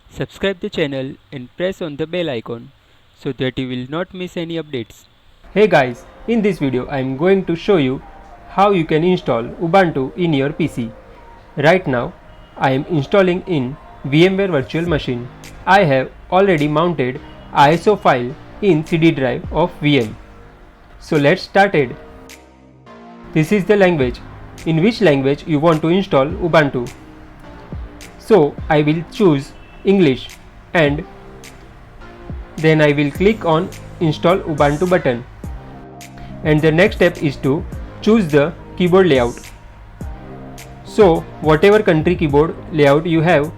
Subscribe the channel and press on the bell icon so that you will not miss any updates. Hey guys, in this video I am going to show you how you can install Ubuntu in your PC. Right now I am installing in VMware Virtual Machine. I have already mounted ISO file in CD drive of VM. So let's start it. This is the language. In which language you want to install Ubuntu. So I will choose English and then I will click on install Ubuntu button, and the next step is to choose the keyboard layout. So whatever country keyboard layout you have,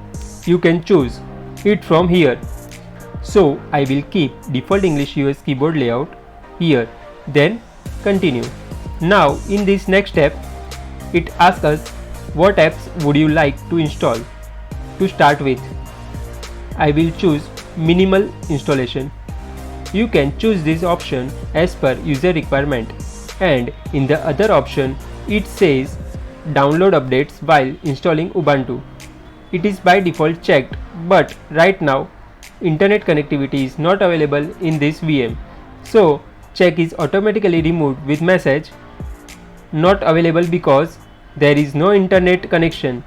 you can choose it from here. So I will keep default English US keyboard layout here, then continue. Now in this next step, it asks us what apps would you like to install. To start with, I will choose minimal installation. You can choose this option as per user requirement, and in the other option it says download updates while installing Ubuntu. It is by default checked, but right now internet connectivity is not available in this VM, so check is automatically removed with message not available because there is no internet connection.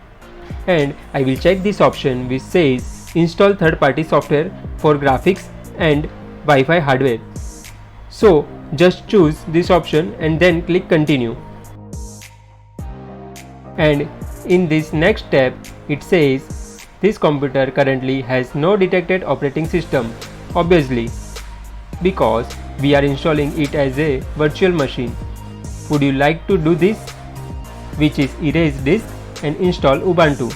And I will check this option which says install third-party software for graphics and Wi-Fi hardware. So just choose this option and then click continue. And in this next step it says this computer currently has no detected operating system, obviously because we are installing it as a virtual machine. Would you like to do this, which is erase disk and install Ubuntu?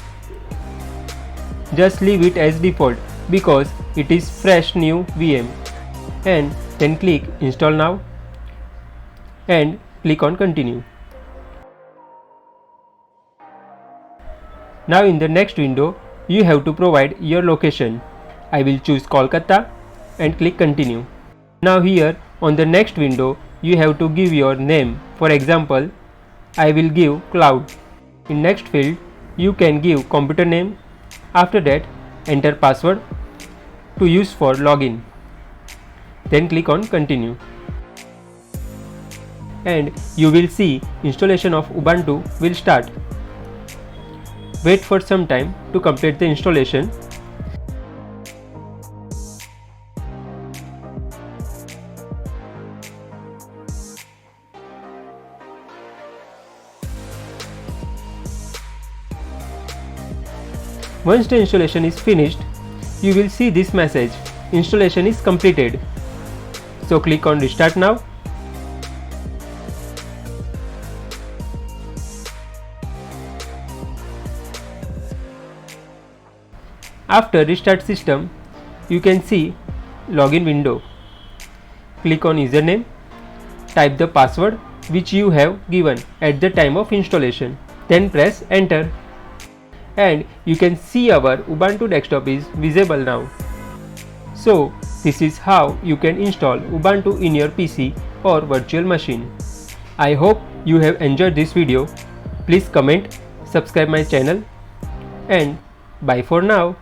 Just leave it as default because it is fresh new VM, and then click install now and click on continue. Now in the next window you have to provide your location. I will choose Kolkata and click continue. Now here on the next window you have to give your name. For example, I will give Cloud. In next field you can give computer name. After that enter password to use for login. Then click on continue. And you will see installation of Ubuntu will start. Wait for some time to complete the installation. Once the installation is finished, you will see this message, installation is completed. So click on restart now. After restart system, you can see login window. Click on username, type the password which you have given at the time of installation, then press enter. And you can see our Ubuntu desktop is visible now. So this is how you can install Ubuntu in your PC or virtual machine. I hope you have enjoyed this video. Please comment, subscribe my channel, and bye for now.